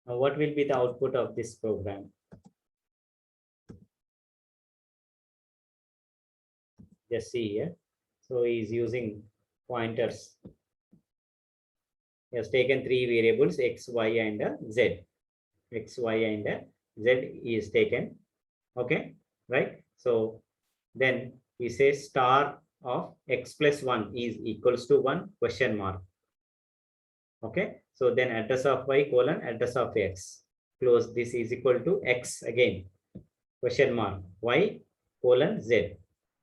Now, what will be the output of this program? Just see here. So he is using pointers. He has taken three variables x, y, and z. X, y, and z is taken. Okay, right? So then he says star of x plus 1 is equals to 1 question mark. Okay, so then address of y colon address of x. Close this is equal to x again. Question mark y colon z.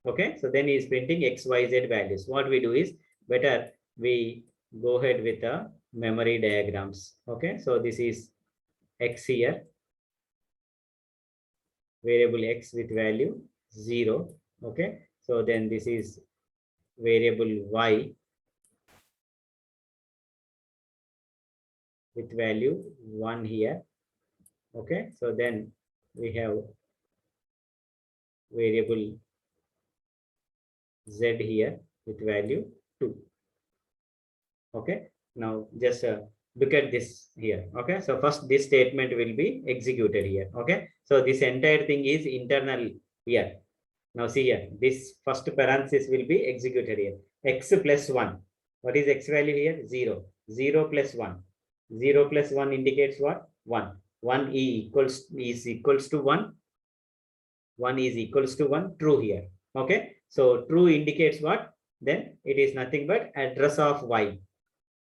Okay, so then he is printing x, y, z values. What we do is better we go ahead with the memory diagrams. Okay, so this is x here, variable x with value 0. Okay, so then this is variable y with value 1 here. Okay, so then we have variable z here with value 2. Okay, now just look at this here. Okay, so first this statement will be executed here. Okay, so this entire thing is internal here. Now see here, this first parenthesis will be executed here. X plus 1. What is x value here? 0. 0 plus 1. 0 plus 1 indicates what? 1. 1 is equals to 1. 1 is equals to 1. True here. Okay, so true indicates what? Then it is nothing but address of y.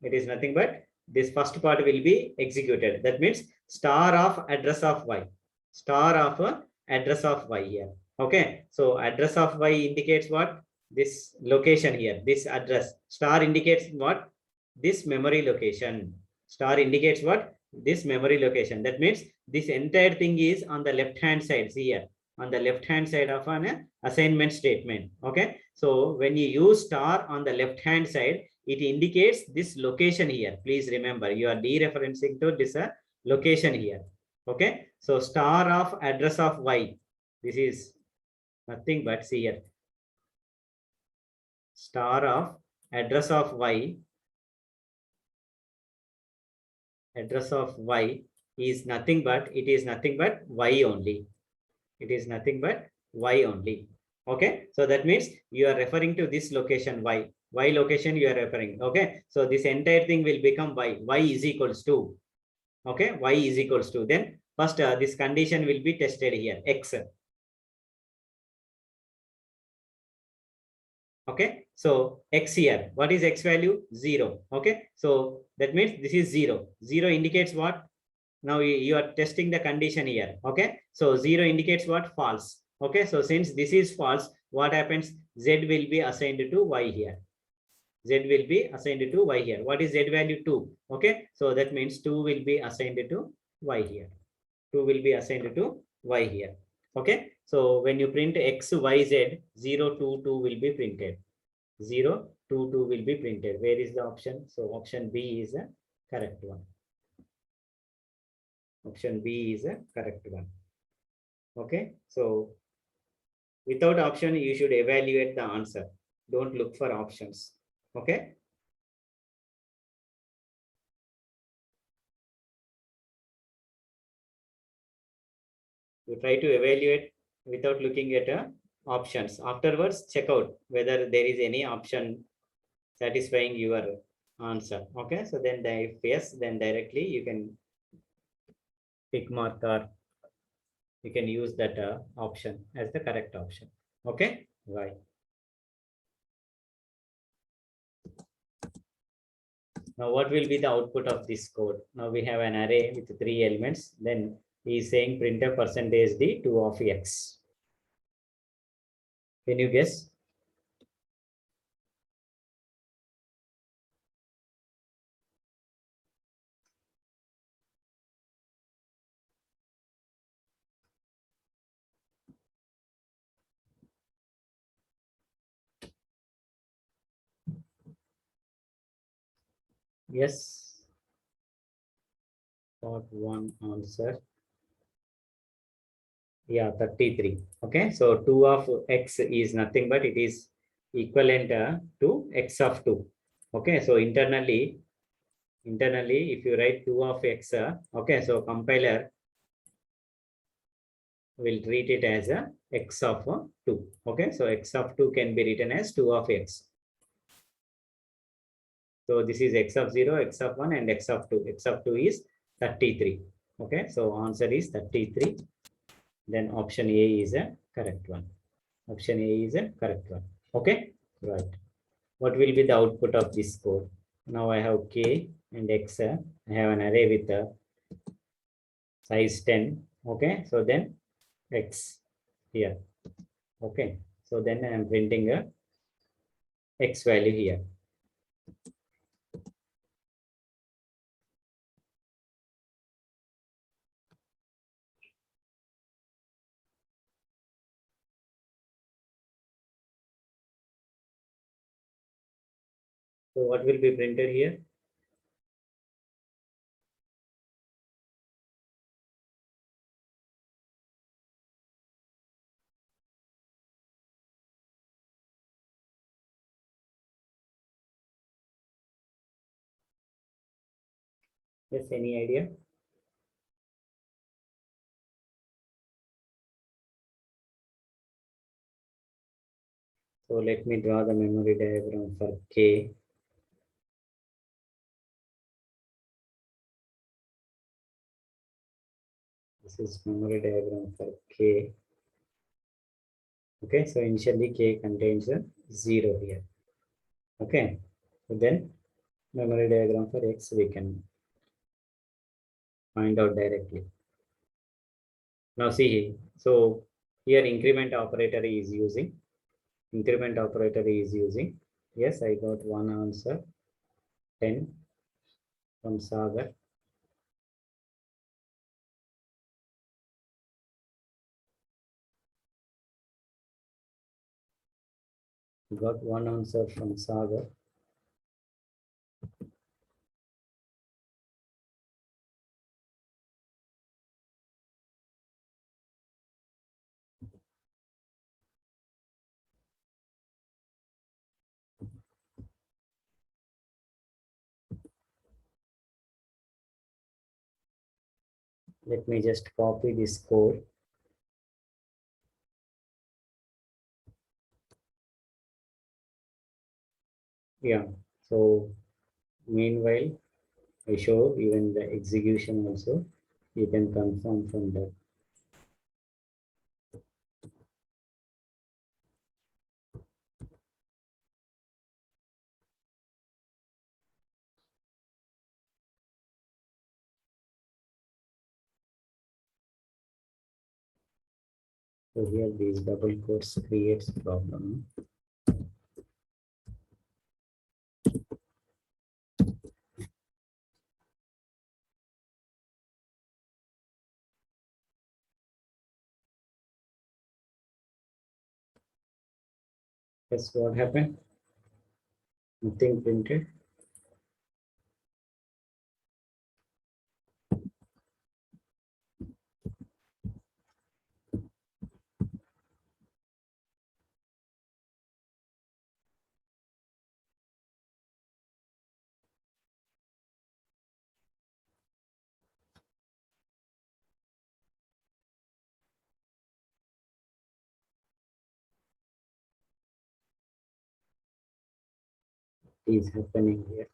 It is nothing but this first part will be executed. That means star of address of y. Star of address of y here. Okay, so address of y indicates what? This location here, this address. Star indicates what? This memory location. Star indicates what? This memory location. That means this entire thing is on the left hand side. See here, on the left hand side of an assignment statement. Okay, so when you use star on the left hand side, it indicates this location here. Please remember, you are dereferencing to this location here. Okay, so star of address of y. This is nothing but, see here, star of address of y. Address of y is nothing but, it is nothing but y only. It is nothing but y only. Okay, so that means you are referring to this location y. Y location you are referring. Okay, so this entire thing will become y. Y is equals to. Okay, y is equals to. Then first this condition will be tested here. X. Okay, so x here. What is x value? 0. Okay, so that means this is 0. 0 indicates what? Now you are testing the condition here. Okay, so 0 indicates what? False. Okay, so since this is false, what happens? Z will be assigned to y here. Z will be assigned to y here. What is Z value? 2. Okay, so that means 2 will be assigned to y here. 2 will be assigned to y here. Okay, so when you print x, y, z, 0, 2, 2 will be printed. 0, 2, 2 will be printed. Where is the option? So option B is a correct one. Option B is a correct one. Okay, so without option, you should evaluate the answer. Don't look for options. Okay. You try to evaluate without looking at options. Afterwards, check out whether there is any option satisfying your answer. Okay, so then if yes, then directly you can tick mark or you can use that option as the correct option. Okay, right. Now, what will be the output of this code? Now we have an array with 3 elements. Then he is saying printf percentage d 2 of x. Can you guess? Yes. Part 1 answer. Yeah, 33. Okay, so 2 of x is nothing but it is equivalent to x of 2. Okay, so internally internally, if you write 2 of x, okay, so compiler will treat it as a x of 2. Okay, so x of 2 can be written as 2 of x. So this is x of 0, x of 1, and x of 2. X of 2 is 33. Okay, so answer is 33. Then option A is a correct one. Option A is a correct one. Okay, right. What will be the output of this code? Now I have k and x. I have an array with a size 10. Okay, so then x here. Okay, so then I am printing a x value here. So what will be printed here? Yes, any idea? So let me draw the memory diagram for k. This is memory diagram for k. Okay, so initially k contains a 0 here. Okay, so then memory diagram for x we can find out directly. Now see, so here increment operator is using. Increment operator is using. Yes, I got one answer. 10 from Sagar. Got one answer from Sagar. Let me just copy this code. Yeah, so meanwhile, I show even the execution also. You can confirm from that. So here these double quotes creates problem. That's what happened. Nothing printed. Is happening here.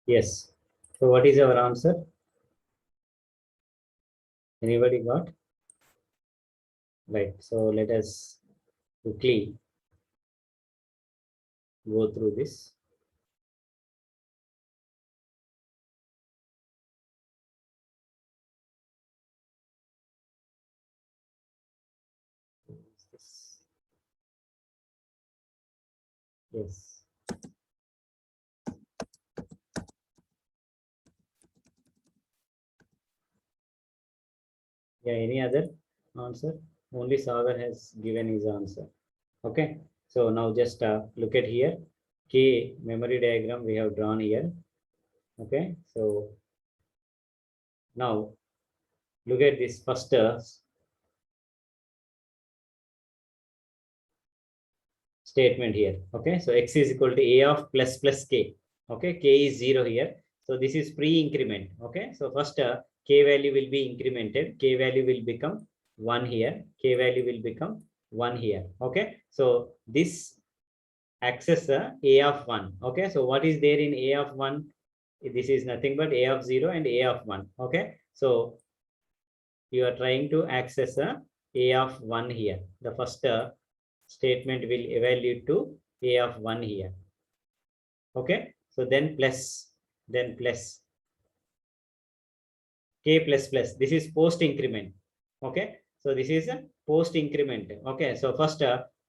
Yes. So what is our answer? Anybody got? Right. So let us quickly go through this. Yes. Yeah, any other answer? Only Sagar has given his answer. Okay, so now just look at here. K memory diagram we have drawn here. Okay, so now look at this first statement here. Okay, so x is equal to a of plus plus k. Okay, k is 0 here. So this is pre-increment. Okay, so first k value will be incremented. K value will become 1 here. K value will become 1 here. Okay, so this access a of 1. Okay, so what is there in a of 1? This is nothing but a of 0 and a of 1. Okay, so you are trying to access a of 1 here. The first statement will evaluate to a of 1 here. Okay, so then plus k plus plus. This is post increment. Okay, so this is a post increment. Okay, so first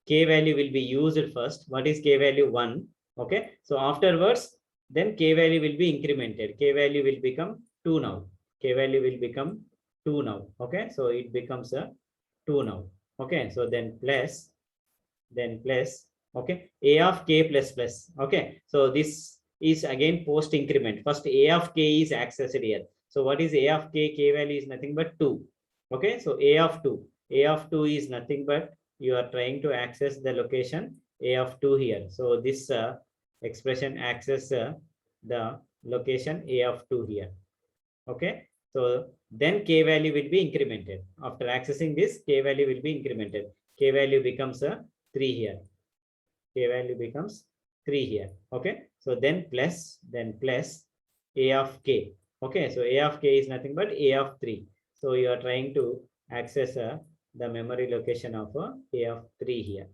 k value will be used first. What is k value? 1. Okay, so afterwards then k value will be incremented. K value will become 2 now. K value will become 2 now. Okay, so it becomes a 2 now. Okay, so then plus okay, a of k plus plus. Okay, so this is again post increment. First a of k is accessed here. So what is a of k? K value is nothing but 2. Okay, so a of 2 is nothing but you are trying to access the location a of 2 here. So this expression access the location a of 2 here. Okay, so then k value will be incremented. After accessing this, k value will be incremented. K value becomes a 3 here. K value becomes 3 here. Okay, so then plus a of k. Okay, so a of k is nothing but a of 3. So you are trying to access the memory location of a of 3 here.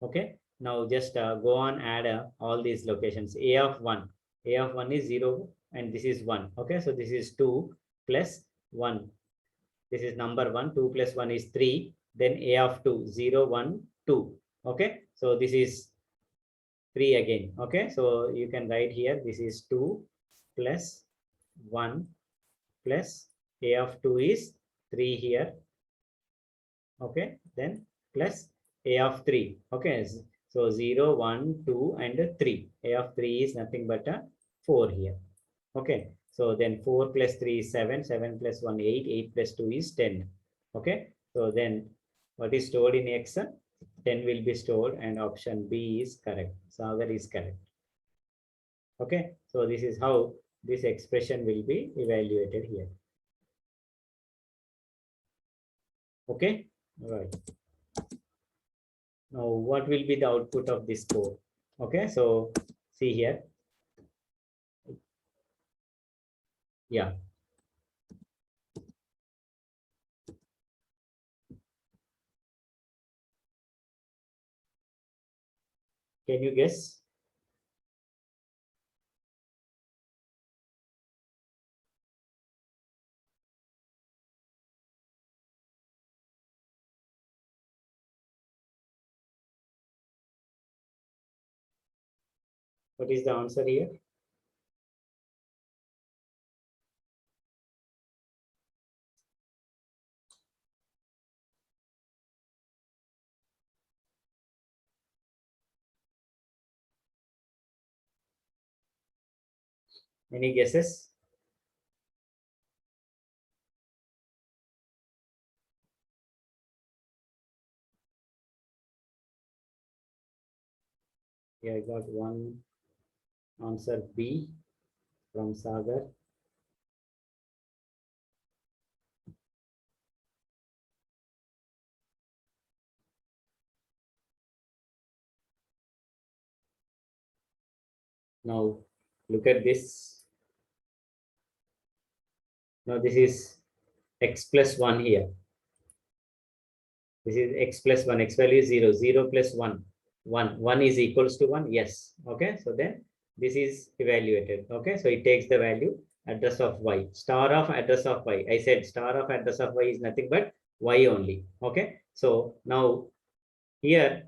Okay, now just go on, add all these locations. A of 1 is 0 and this is 1. Okay, so this is 2 plus 1. This is number 1. 2 plus 1 is 3. Then a of 2, 0 1 2. Okay, so this is 3 again. Okay, so you can write here this is 2 plus 1 plus a of 2 is 3 here. Okay, then plus a of 3. Okay, so 0 1 2 and 3. A of 3 is nothing but a 4 here. Okay, so then 4 plus 3 is 7. 7 plus 1 8. 8 plus 2 is 10. Okay, so then what is stored in x? 10 will be stored and option B is correct. Sagar is correct. Okay, so this is how this expression will be evaluated here. Okay, all right. Now what will be the output of this code? Okay, so see here. Yeah. Can you guess? What is the answer here? Any guesses? Yeah, I got one answer B from Sagar. Now look at this. Now this is x plus 1 here. This is x plus 1. X value is 0. 0 plus 1. 1. 1 is equals to 1. Yes. Okay. So then this is evaluated. Okay. So it takes the value address of y. Star of address of y. I said star of address of y is nothing but y only. Okay. So now here,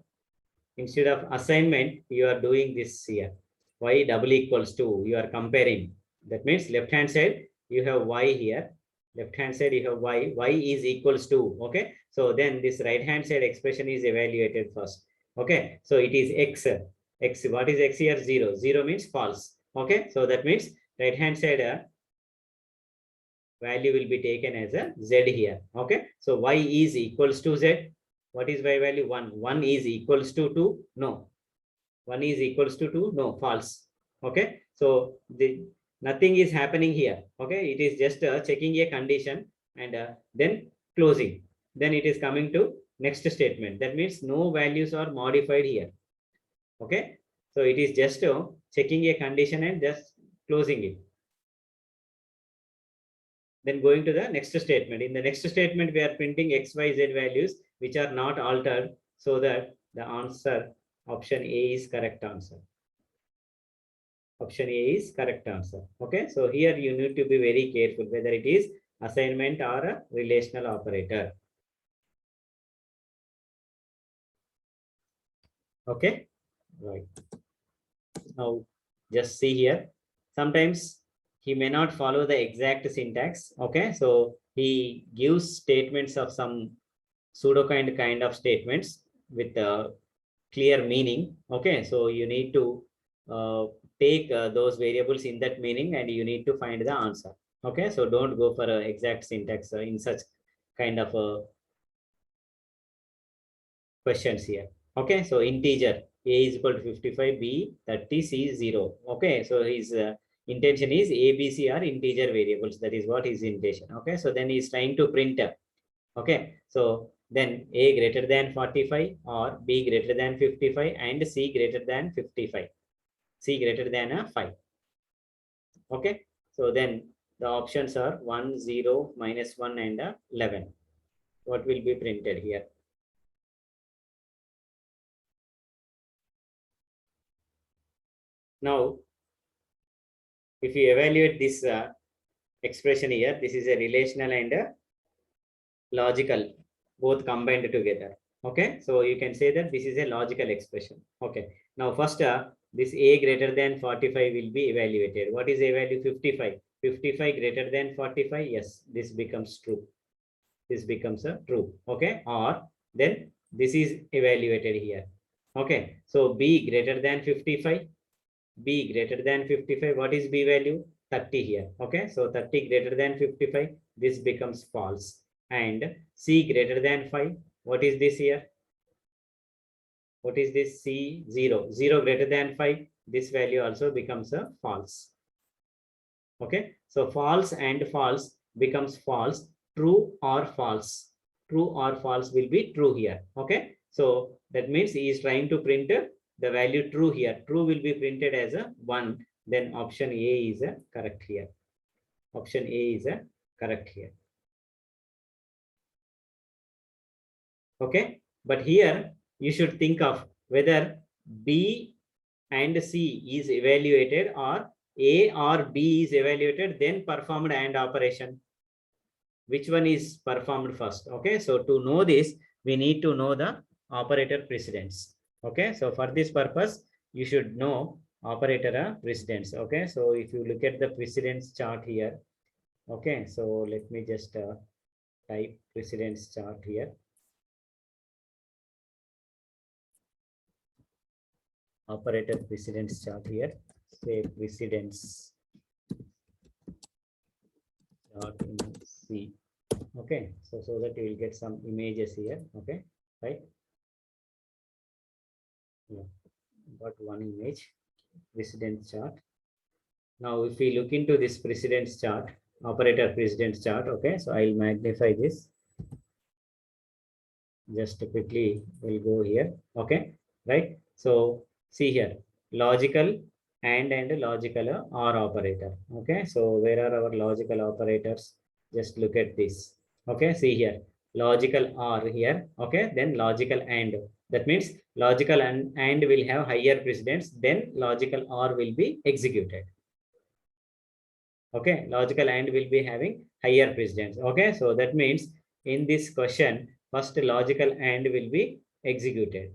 instead of assignment, you are doing this here. Y double equals to, you are comparing. That means left hand side you have y here. Left hand side you have y. Y is equals to, okay. So then this right hand side expression is evaluated first. Okay. So it is x. X. What is x here? 0. 0 means false. Okay. So that means right hand side value will be taken as a z here. Okay. So y is equals to z. What is y value? 1. 1 is equals to 2. No. 1 is equals to 2. No. False. Okay. So the nothing is happening here. Okay. It is just checking a condition and then closing. Then it is coming to next statement. That means no values are modified here. Okay. So it is just checking a condition and just closing it. Then going to the next statement. In the next statement, we are printing x, y, z values which are not altered, so that the answer option A is correct answer. Option A is correct answer. Okay, so here you need to be very careful whether it is assignment or a relational operator. Okay, right. Now just see here. Sometimes he may not follow the exact syntax. Okay, so he gives statements of some pseudokind kind of statements with a clear meaning. Okay, so you need to take those variables in that meaning and you need to find the answer. Okay, so don't go for a exact syntax in such kind of questions here. Okay, so integer a is equal to 55, b 30, c 0. Okay, so his intention is a, b, c are integer variables. That is what his intention. Okay, so then he's trying to print up. Okay, so then a greater than 45 or b greater than 55 and c greater than 55. C greater than a 5. Okay, so then the options are 1, 0, -1 and 11. What will be printed here? Now, if you evaluate this expression here, this is a relational and a logical, both combined together. Okay, so you can say that this is a logical expression. Okay, now first this a greater than 45 will be evaluated. What is a value? 55. 55 greater than 45. Yes, this becomes true. This becomes a true. Okay, or then this is evaluated here. Okay, so b greater than 55. B greater than 55. What is b value? 30 here. Okay, so 30 greater than 55. This becomes false. And c greater than 5. What is this here? What is this? C 0. 0 greater than 5. This value also becomes a false. Okay, so false and false becomes false. True or false. True or false will be true here. Okay, so that means he is trying to print the value true here. True will be printed as a 1. Then option A is a correct here. Option A is a correct here. Okay, but here you should think of whether B and C is evaluated or A or B is evaluated, then performed AND operation. Which one is performed first? Okay, so to know this, we need to know the operator precedence. Okay, so for this purpose, you should know operator precedence. Okay, so if you look at the precedence chart here, okay, so let me just type precedence chart here. Operator precedence chart here. Say precedence chart in C. Okay, so that you will get some images here. Okay, right? Yeah, got one image, precedence chart. Now, if we look into this precedence chart, operator precedence chart, okay, so I'll magnify this. Just quickly, we'll go here. Okay, right? So see here, logical and logical OR operator. Okay, so where are our logical operators? Just look at this. Okay, see here, logical OR here. Okay, then logical AND. That means logical and will have higher precedence, then logical OR will be executed. Okay, logical AND will be having higher precedence. Okay, so that means in this question, first logical AND will be executed.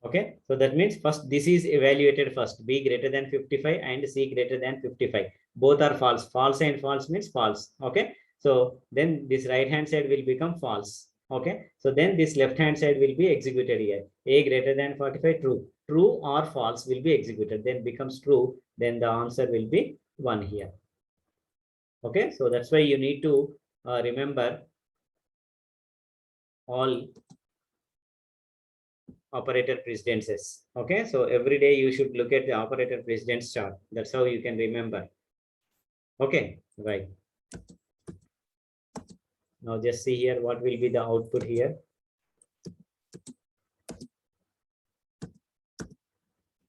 Okay, so that means first this is evaluated first, b greater than 55 and c greater than 55. Both are false. False and false means false. Okay, so then this right hand side will become false. Okay, so then this left hand side will be executed here. A greater than 45, true. True or false will be executed, then becomes true. Then the answer will be 1 here. Okay, so that's why you need to remember all operator precedences. Okay, so every day you should look at the operator precedence chart. That's how you can remember. Okay, right. Now just see here what will be the output here.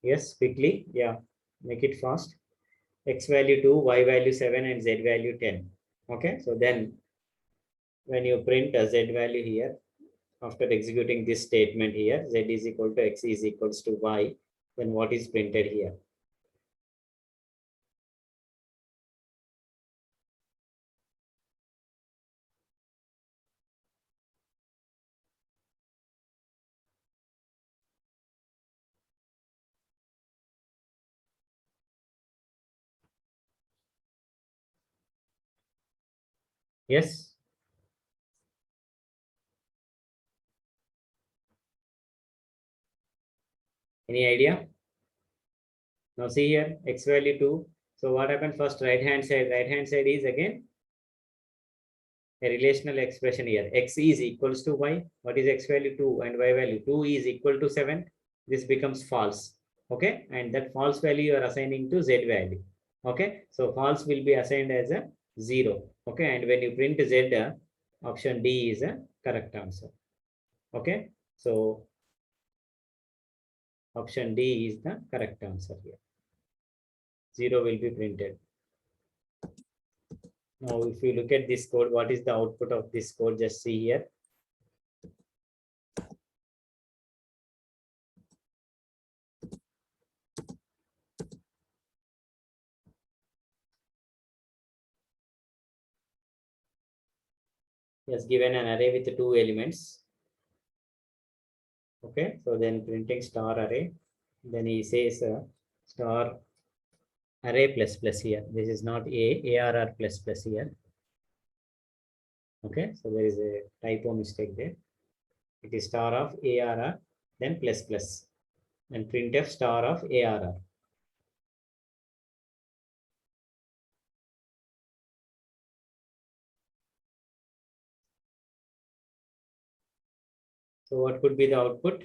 Yes, quickly. Yeah, make it fast. X value 2, Y value 7, and Z value 10. Okay, so then when you print a Z value here, after executing this statement here, Z is equal to X is equals to Y, then what is printed here? Yes. Any idea? Now see here, X value 2. So what happened first? Right hand side. Right hand side is again a relational expression here. X is equals to Y. What is X value 2 and Y value 2 is equal to 7. This becomes false. Okay. And that false value you are assigning to Z value. Okay. So false will be assigned as a 0. Okay. And when you print Z, option D is a correct answer. Okay. So option D is the correct answer here. 0 will be printed. Now, if you look at this code, what is the output of this code? Just see here. He has given an array with 2 elements. Okay, so then printing star array. Then he says star array plus plus here. This is not ARR plus plus here. Okay, so there is a typo mistake there. It is star of ARR, then plus plus, and printf star of ARR. So what could be the output?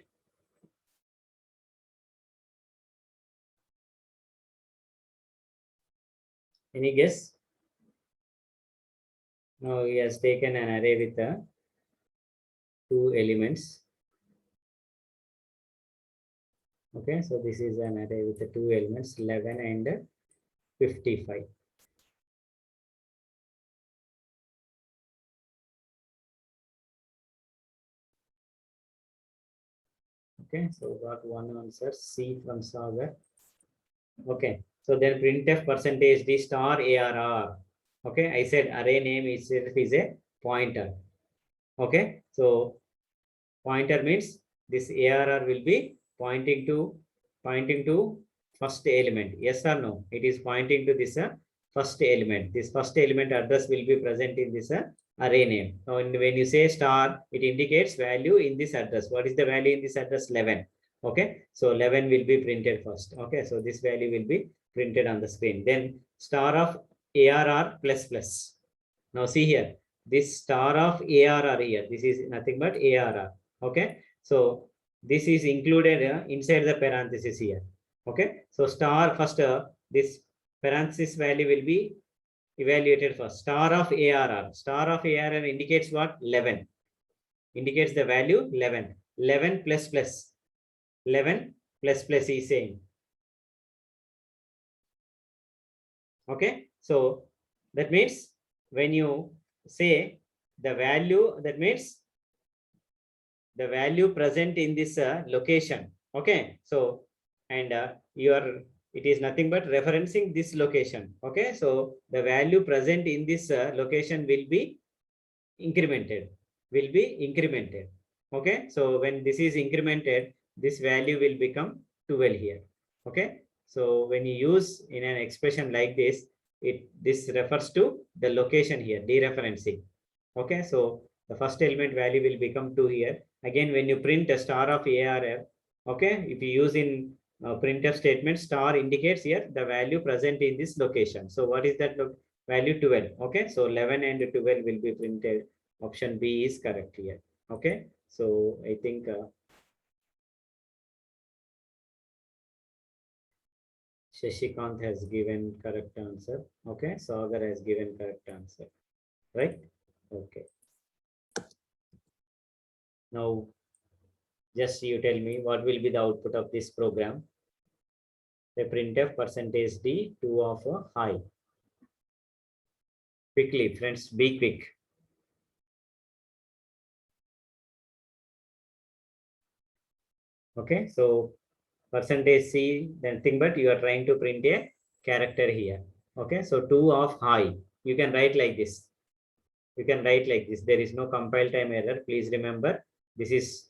Any guess? Now he has taken an array with 2 elements. Okay, so this is an array with the 2 elements, 11 and 55. Okay, so got one answer, C from Sagar. Okay, so then printf percentage d star ARR. Okay, I said array name is a pointer. Okay, so pointer means this ARR will be pointing to first element. Yes or no? It is pointing to this first element. This first element address will be present in this array name. Now, when you say star, it indicates value in this address. What is the value in this address? 11. Okay, so 11 will be printed first. Okay, so this value will be printed on the screen. Then star of ARR plus plus. Now see here, this star of ARR here. This is nothing but ARR. Okay, so this is included inside the parenthesis here. Okay, so star first, this parenthesis value will be evaluated first. Star of ARR. Star of ARR indicates what? 11. Indicates the value 11. 11 plus plus. 11 plus plus is saying. Okay, so that means when you say the value, that means the value present in this location. Okay, so and it is nothing but referencing this location. Okay, so the value present in this location will be incremented. Okay, so when this is incremented, this value will become 12 here. Okay. So when you use in an expression like this, this refers to the location here, dereferencing. Okay. So the first element value will become 2 here. Again, when you print a star of ARF, okay, if you use in printf statement, star indicates here the value present in this location. So what is that value? 12. Okay. So 11 and 12 will be printed. Option B is correct here. Okay. So I think Shashikant has given correct answer. Okay. Sagar has given correct answer. Right? Okay. Now, just you tell me what will be the output of this program. The printf percentage %d 2 of a high. Quickly, friends, be quick. Okay. So percentage C, then thing, but you are trying to print a character here. Okay. So 2 of high. You can write like this. You can write like this. There is no compile time error. Please remember, this is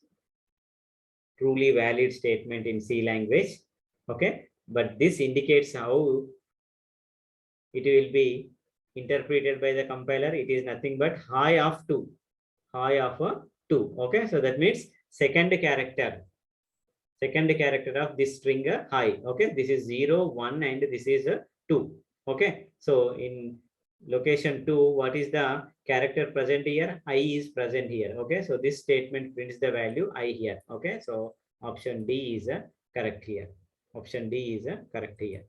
truly valid statement in C language. Okay. But this indicates how it will be interpreted by the compiler. It is nothing but high of 2. High of a 2. Okay. So that means second character of this string high. Okay. This is 0, 1, and this is 2. Okay. So in location 2, what is the character present here? I is present here. Okay. So this statement prints the value I here. Okay. So option D is correct here. Option D is correct here.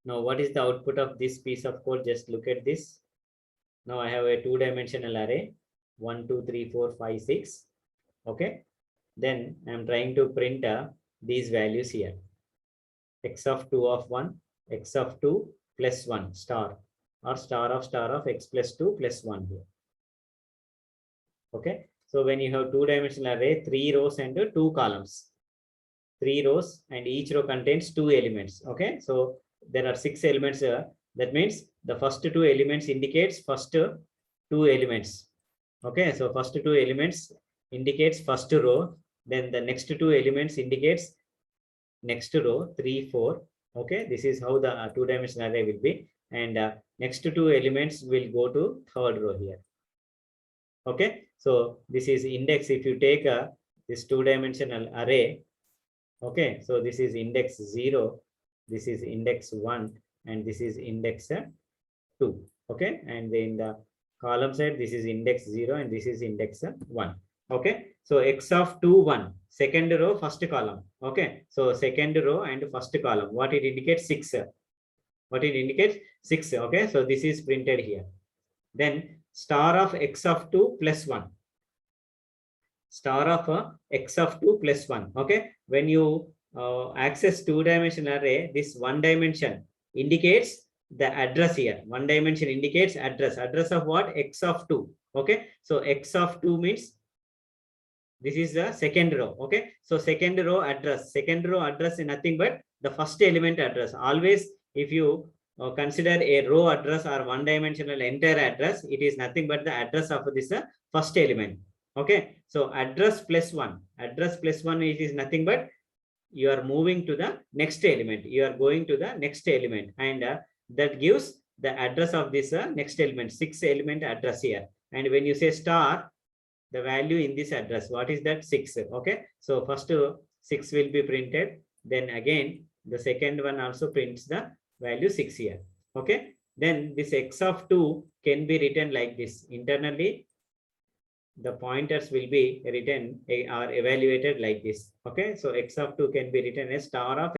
Now, what is the output of this piece of code? Just look at this. Now I have a 2-dimensional array, 1, 2, 3, 4, 5, 6. Okay. Then I'm trying to print these values here. X of 2 of 1, X of 2 plus 1 star, or star of X plus 2 plus 1 here. Okay. So when you have 2-dimensional array, 3 rows and 2 columns. 3 rows and each row contains 2 elements. Okay. So there are 6 elements. That means the first 2 elements indicates first 2 elements. Okay. So first 2 elements indicates first row. Then the next 2 elements indicates next row, 3, 4. Okay. This is how the 2-dimensional array will be. And next 2 elements will go to third row here. Okay. So this is index. If you take this 2-dimensional array, okay, so this is index 0, this is index 1, and this is index 2. Okay, and in the column side, this is index 0 and this is index 1. Okay, so X of 2, 1, second row, first column. Okay, so second row and first column. What it indicates? 6. What it indicates? 6. Okay, so this is printed here. Then star of X of 2 plus 1. Star of X of 2 plus 1. Okay. When you access 2-dimensional array, this 1 dimension indicates the address here. 1 dimension indicates address. Address of what? X of 2. Okay. So X of 2 means this is the second row. Okay. So second row address. Second row address is nothing but the first element address. Always, if you consider a row address or 1-dimensional entire address, it is nothing but the address of this first element. Okay. So address plus 1. Address plus 1, it is nothing but you are moving to the next element. You are going to the next element, and that gives the address of this next element, 6 element address here. And when you say star, the value in this address, what is that? 6. Okay. So first 6 will be printed. Then again, the second one also prints the value 6 here. Okay. Then this X of 2 can be written like this. Internally, the pointers will be written or evaluated like this. Okay. So X of 2 can be written as star of